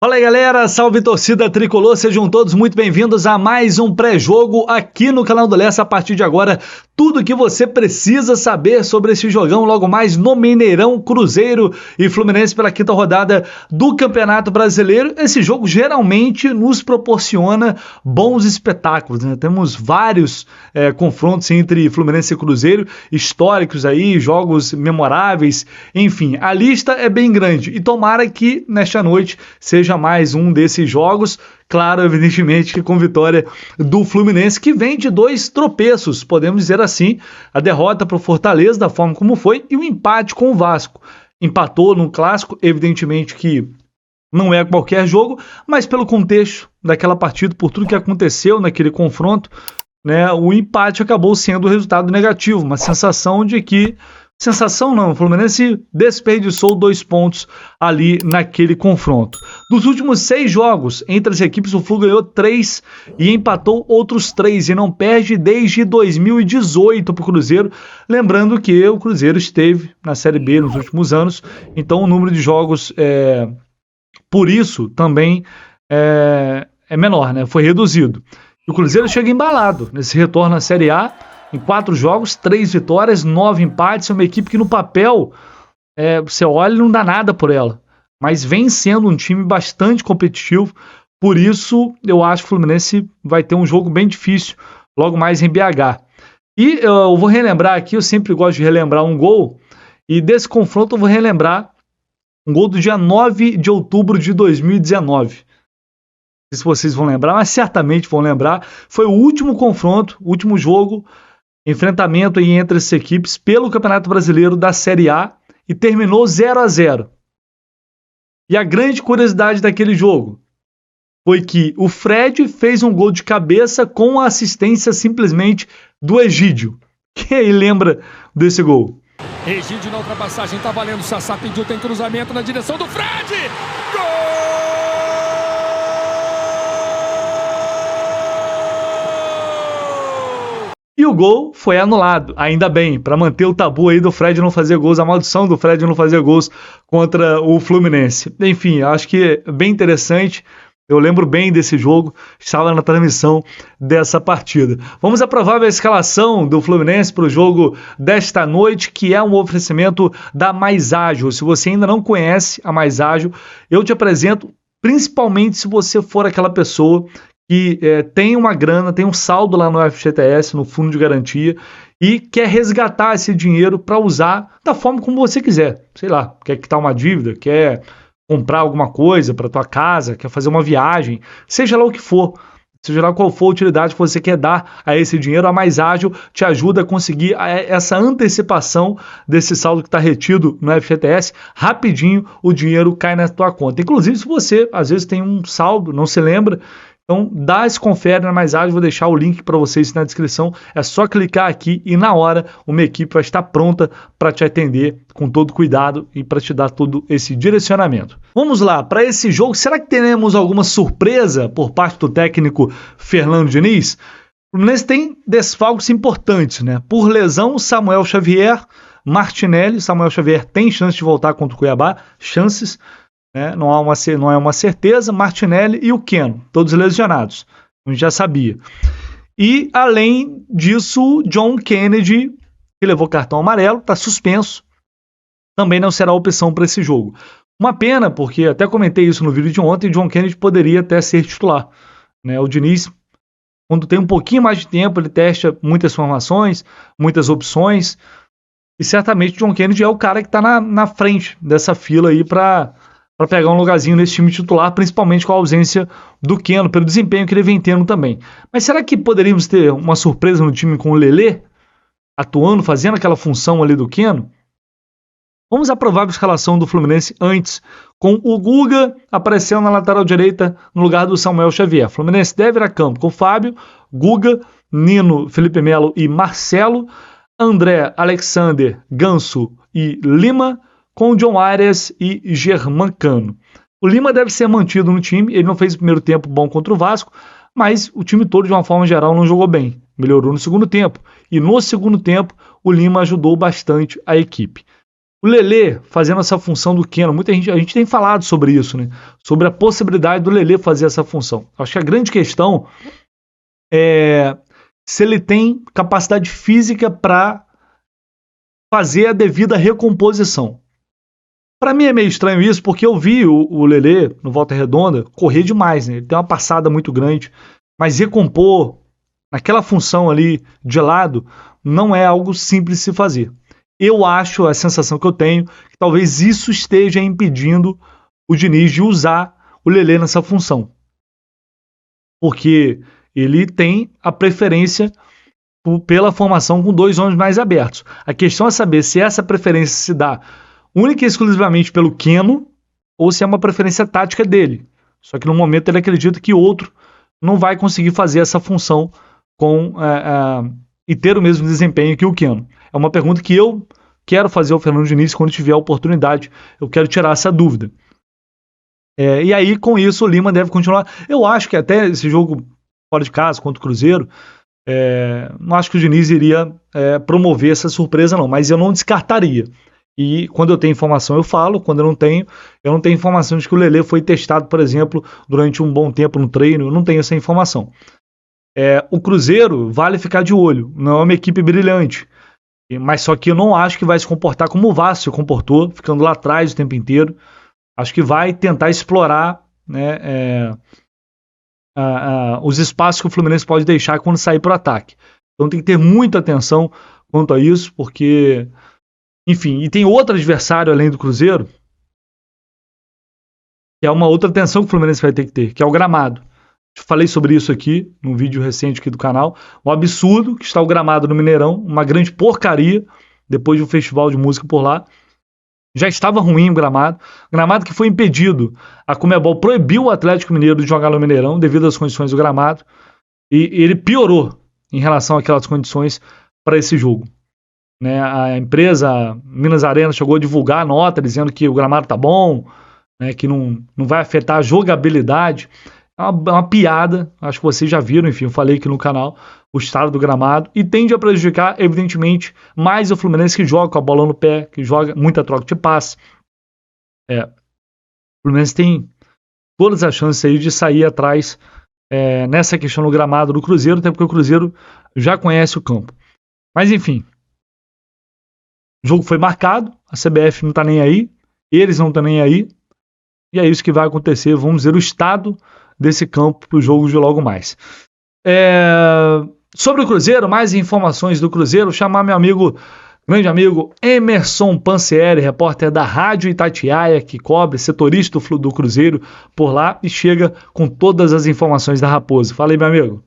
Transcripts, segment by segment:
Fala aí, galera, salve torcida tricolor, sejam todos muito bem-vindos a mais um pré-jogo aqui no canal do Lessa. A partir de agora, tudo o que você precisa saber sobre esse jogão logo mais no Mineirão, Cruzeiro e Fluminense pela quinta rodada do Campeonato Brasileiro. Esse jogo geralmente nos proporciona bons espetáculos, né? Temos vários confrontos entre Fluminense e Cruzeiro, históricos aí, jogos memoráveis, enfim, a lista é bem grande e tomara que nesta noite seja mais um desses jogos, claro, evidentemente que com vitória do Fluminense, que vem de dois tropeços, podemos dizer assim, a derrota para o Fortaleza da forma como foi e o empate com o Vasco. Empatou no clássico, evidentemente que não é qualquer jogo, mas pelo contexto daquela partida, por tudo que aconteceu naquele confronto, né, o empate acabou sendo o resultado negativo, uma sensação de que sensação não, o Fluminense desperdiçou 2 pontos ali naquele confronto. Dos últimos 6 jogos entre as equipes, o Flu ganhou 3 e empatou outros 3 e não perde desde 2018 para o Cruzeiro. Lembrando que o Cruzeiro esteve na Série B nos últimos anos, então o número de jogos por isso também é menor, né? Foi reduzido. E o Cruzeiro chega embalado nesse retorno à Série A. Em 4 jogos, 3 vitórias, 9 empates. É uma equipe que no papel, você olha e não dá nada por ela. Mas vem sendo um time bastante competitivo. Por isso, eu acho que o Fluminense vai ter um jogo bem difícil logo mais em BH. E eu vou relembrar aqui, eu sempre gosto de relembrar um gol. E desse confronto eu vou relembrar um gol do dia 9 de outubro de 2019. Não sei se vocês vão lembrar, mas certamente vão lembrar. Foi o último confronto, o último jogo, enfrentamento aí entre as equipes pelo Campeonato Brasileiro da Série A e terminou 0-0. E a grande curiosidade daquele jogo foi que o Fred fez um gol de cabeça com a assistência simplesmente do Egídio. Quem aí lembra desse gol? Egídio na ultrapassagem, tá valendo, o Sassá pediu, tem cruzamento na direção do Fred! Gol! E o gol foi anulado, ainda bem, para manter o tabu aí do Fred não fazer gols, a maldição do Fred não fazer gols contra o Fluminense. Enfim, acho que é bem interessante, eu lembro bem desse jogo, estava na transmissão dessa partida. Vamos à provável escalação do Fluminense para o jogo desta noite, que é um oferecimento da Mais Ágil. Se você ainda não conhece a Mais Ágil, eu te apresento, principalmente se você for aquela pessoa que tem uma grana, tem um saldo lá no FGTS, no Fundo de Garantia, e quer resgatar esse dinheiro para usar da forma como você quiser. Sei lá, quer quitar uma dívida, quer comprar alguma coisa para tua casa, quer fazer uma viagem, seja lá o que for. Seja lá qual for a utilidade que você quer dar a esse dinheiro, a Mais Ágil te ajuda a conseguir essa antecipação desse saldo que está retido no FGTS. Rapidinho o dinheiro cai na tua conta. Inclusive, se você às vezes tem um saldo, não se lembra, então dá esse confere na Mais Ágil, vou deixar o link para vocês na descrição, é só clicar aqui e na hora uma equipe vai estar pronta para te atender com todo cuidado e para te dar todo esse direcionamento. Vamos lá, para esse jogo, será que teremos alguma surpresa por parte do técnico Fernando Diniz? O Fluminense tem desfalques importantes, né? Por lesão, Samuel Xavier, Martinelli. Samuel Xavier tem chance de voltar contra o Cuiabá, chances, né? Não é uma certeza. Martinelli e o Keno, todos lesionados, a gente já sabia. E além disso, John Kennedy, que levou cartão amarelo, está suspenso, também não será opção para esse jogo. Uma pena, porque até comentei isso no vídeo de ontem, John Kennedy poderia até ser titular, né? O Diniz, quando tem um pouquinho mais de tempo, ele testa muitas formações, muitas opções, e certamente John Kennedy é o cara que está na frente dessa fila aí para pegar um lugarzinho nesse time titular, principalmente com a ausência do Keno, pelo desempenho que ele vem tendo também. Mas será que poderíamos ter uma surpresa no time com o Lelê atuando, fazendo aquela função ali do Keno? Vamos à provável escalação do Fluminense antes, com o Guga aparecendo na lateral direita no lugar do Samuel Xavier. Fluminense deve ir a campo com Fábio, Guga, Nino, Felipe Melo e Marcelo, André, Alexander, Ganso e Lima, com John Arias e Germancano. O Lima deve ser mantido no time, ele não fez o primeiro tempo bom contra o Vasco, mas o time todo, de uma forma geral, não jogou bem. Melhorou no segundo tempo. E no segundo tempo, o Lima ajudou bastante a equipe. O Lelê fazendo essa função do Keno, a gente tem falado sobre isso, né? Sobre a possibilidade do Lelê fazer essa função. Acho que a grande questão é se ele tem capacidade física para fazer a devida recomposição. Para mim é meio estranho isso, porque eu vi o Lelê, no Volta Redonda, correr demais, né? Ele tem uma passada muito grande, mas recompor naquela função ali de lado não é algo simples de se fazer. Eu acho, a sensação que eu tenho, que talvez isso esteja impedindo o Diniz de usar o Lelê nessa função. Porque ele tem a preferência pela formação com 2 homens mais abertos. A questão é saber se essa preferência se dá única e exclusivamente pelo Keno ou se é uma preferência tática dele. Só que no momento ele acredita que outro não vai conseguir fazer essa função e ter o mesmo desempenho que o Keno. É uma pergunta que eu quero fazer ao Fernando Diniz quando tiver a oportunidade. Eu quero tirar essa dúvida. E aí, com isso, o Lima deve continuar. Eu acho que até esse jogo fora de casa contra o Cruzeiro, não acho que o Diniz iria promover essa surpresa, não. Mas eu não descartaria. E quando eu tenho informação, eu falo. Quando eu não tenho informação de que o Lelê foi testado, por exemplo, durante um bom tempo no treino. Eu não tenho essa informação. O Cruzeiro vale ficar de olho. Não é uma equipe brilhante. Mas só que eu não acho que vai se comportar como o Vasco se comportou, ficando lá atrás o tempo inteiro. Acho que vai tentar explorar, né, os espaços que o Fluminense pode deixar quando sair para o ataque. Então tem que ter muita atenção quanto a isso, porque... Enfim, e tem outro adversário além do Cruzeiro, que é uma outra atenção que o Fluminense vai ter que ter, que é o gramado. Eu falei sobre isso aqui, num vídeo recente aqui do canal. Um absurdo que está o gramado no Mineirão, uma grande porcaria, depois de um festival de música por lá. Já estava ruim o gramado que foi impedido. A Conmebol proibiu o Atlético Mineiro de jogar no Mineirão devido às condições do gramado, e ele piorou em relação àquelas condições para esse jogo. Né, a empresa Minas Arena chegou a divulgar a nota dizendo que o gramado tá bom, né, que não vai afetar a jogabilidade. É uma piada, acho que vocês já viram, enfim, eu falei aqui no canal, o estado do gramado, e tende a prejudicar, evidentemente, mais o Fluminense, que joga com a bola no pé, que joga muita troca de passe. O Fluminense tem todas as chances aí de sair atrás nessa questão do gramado do Cruzeiro, até porque o Cruzeiro já conhece o campo. Mas enfim, o jogo foi marcado, a CBF não está nem aí, eles não estão nem aí, e é isso que vai acontecer. Vamos ver o estado desse campo para o jogo de logo mais. Sobre o Cruzeiro, mais informações do Cruzeiro, chamar meu amigo, grande amigo Emerson Pansieri, repórter da Rádio Itatiaia, que cobre, setorista do Cruzeiro por lá, e chega com todas as informações da Raposa. Fala aí, meu amigo.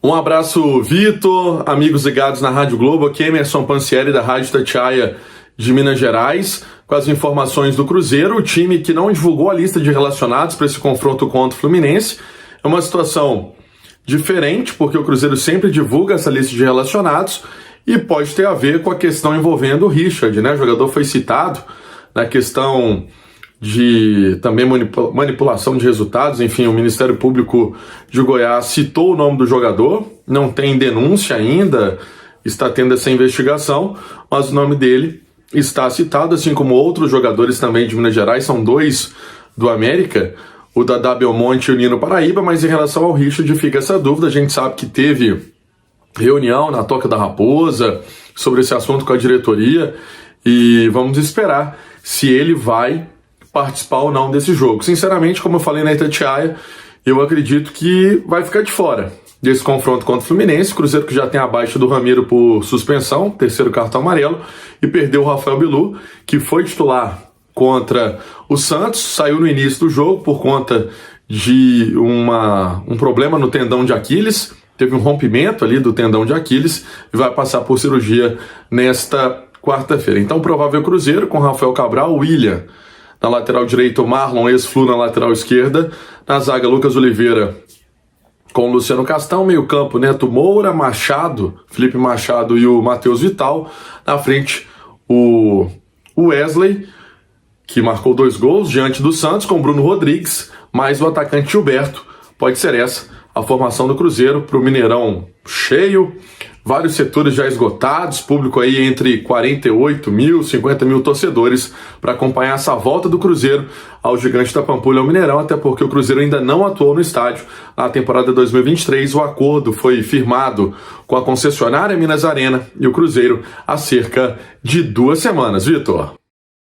Um abraço, Vitor, amigos ligados na Rádio Globo, aqui é Emerson Pansieri da Rádio Itatiaia de Minas Gerais, com as informações do Cruzeiro, o time que não divulgou a lista de relacionados para esse confronto contra o Fluminense. É uma situação diferente, porque o Cruzeiro sempre divulga essa lista de relacionados e pode ter a ver com a questão envolvendo o Richard, né? O jogador foi citado na questão de também manipulação de resultados. Enfim, o Ministério Público de Goiás citou o nome do jogador, não tem denúncia ainda, está tendo essa investigação, mas o nome dele está citado, assim como outros jogadores também de Minas Gerais, são 2 do América, o Dadá Belmonte e o Nino Paraíba. Mas em relação ao Richard fica essa dúvida. A gente sabe que teve reunião na Toca da Raposa sobre esse assunto com a diretoria, e vamos esperar se ele vai participar ou não desse jogo. Sinceramente, como eu falei na Itatiaia, eu acredito que vai ficar de fora desse confronto contra o Fluminense. Cruzeiro que já tem a baixa do Ramiro por suspensão, 3º cartão amarelo, e perdeu o Rafael Bilu, que foi titular contra o Santos, saiu no início do jogo por conta de um problema no tendão de Aquiles, teve um rompimento ali do tendão de Aquiles e vai passar por cirurgia nesta quarta-feira. Então, provável Cruzeiro com Rafael Cabral, William na lateral direita, o Marlon, ex-Flu, na lateral esquerda. Na zaga, Lucas Oliveira com o Luciano Castão. Meio campo, Neto Moura, Machado, Felipe Machado e o Matheus Vital. Na frente, o Wesley, que marcou 2 gols diante do Santos, com o Bruno Rodrigues, mais o atacante Gilberto. Pode ser essa a formação do Cruzeiro para o Mineirão cheio, vários setores já esgotados, público aí entre 48 mil, 50 mil torcedores para acompanhar essa volta do Cruzeiro ao Gigante da Pampulha, ao Mineirão, até porque o Cruzeiro ainda não atuou no estádio na temporada 2023. O acordo foi firmado com a concessionária Minas Arena e o Cruzeiro há cerca de 2 semanas. Vitor.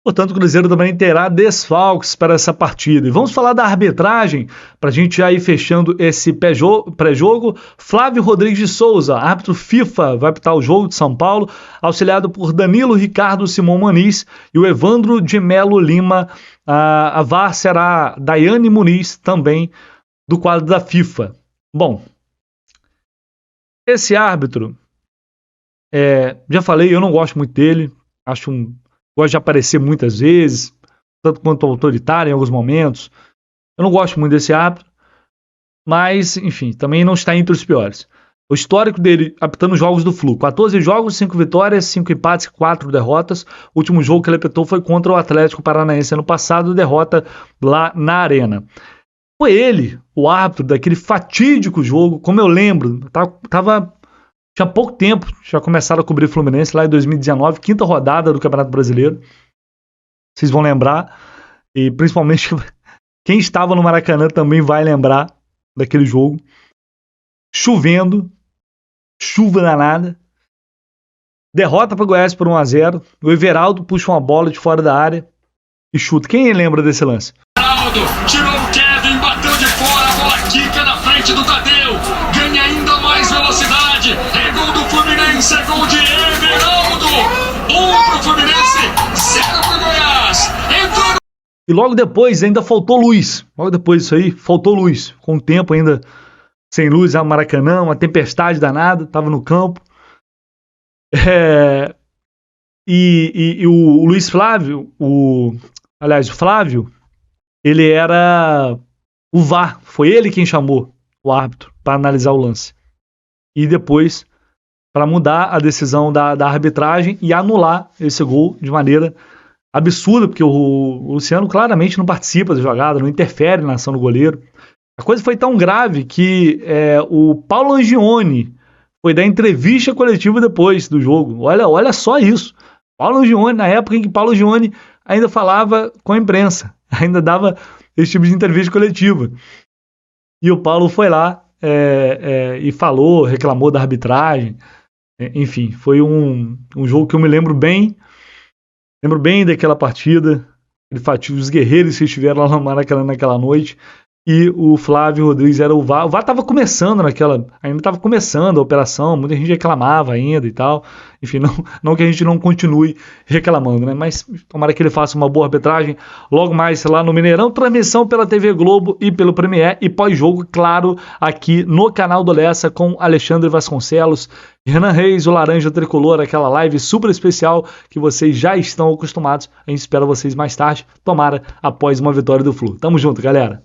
Portanto, o Cruzeiro também terá desfalques para essa partida. E vamos falar da arbitragem, para a gente já ir fechando esse pré-jogo. Flávio Rodrigues de Souza, árbitro FIFA, vai apitar o jogo de São Paulo, auxiliado por Danilo Ricardo Simão Maniz e o Evandro de Melo Lima. A VAR será Daiane Muniz, também do quadro da FIFA. Bom, esse árbitro, já falei, eu não gosto muito dele, gosto de aparecer muitas vezes, tanto quanto autoritário em alguns momentos. Eu não gosto muito desse árbitro, mas, enfim, também não está entre os piores. O histórico dele, apitando jogos do Flu: 14 jogos, 5 vitórias, 5 empates, 4 derrotas. O último jogo que ele apitou foi contra o Atlético Paranaense ano passado, derrota lá na Arena. Foi ele, o árbitro daquele fatídico jogo, como eu lembro, tinha pouco tempo, já começaram a cobrir Fluminense lá em 2019, 5ª rodada do Campeonato Brasileiro. Vocês vão lembrar, e principalmente quem estava no Maracanã também vai lembrar daquele jogo. Chovendo, chuva danada. Derrota para o Goiás por 1-0. O Everaldo puxa uma bola de fora da área e chuta. Quem lembra desse lance? Everaldo tirou o Kevin, bateu de fora, a bola quica na frente do Tadeu, ganha ainda mais velocidade. É gol do Fluminense, é gol de Everaldo. 1 pro Fluminense, 0 pro Goiás. Entrou. E logo depois ainda faltou luz. Logo depois disso aí, faltou luz. Com o tempo ainda sem luz, no Maracanã, uma tempestade danada, estava no campo. E o Luiz Flávio, o Flávio, ele era o VAR. Foi ele quem chamou o árbitro para analisar o lance. E depois, para mudar a decisão da arbitragem e anular esse gol de maneira absurda, porque o Luciano claramente não participa da jogada, não interfere na ação do goleiro. A coisa foi tão grave que o Paulo Angione foi dar entrevista coletiva depois do jogo. Olha só isso. Paulo Angione, na época em que Paulo Angione ainda falava com a imprensa, ainda dava esse tipo de entrevista coletiva. E o Paulo foi lá e falou, reclamou da arbitragem. Enfim, foi um jogo que eu me lembro bem. Lembro bem daquela partida. Os guerreiros que estiveram lá no Maracanã naquela noite. E o Flávio Rodrigues era o VAR. O VAR estava começando ainda estava começando a operação, muita gente reclamava ainda e tal. Enfim, não que a gente não continue reclamando, né? Mas tomara que ele faça uma boa arbitragem logo mais lá no Mineirão. Transmissão pela TV Globo e pelo Premier, e pós-jogo, claro, aqui no canal do Lessa com Alexandre Vasconcelos, Renan Reis, o Laranja Tricolor, aquela live super especial que vocês já estão acostumados. A gente espera vocês mais tarde, tomara após uma vitória do Flu. Tamo junto, galera!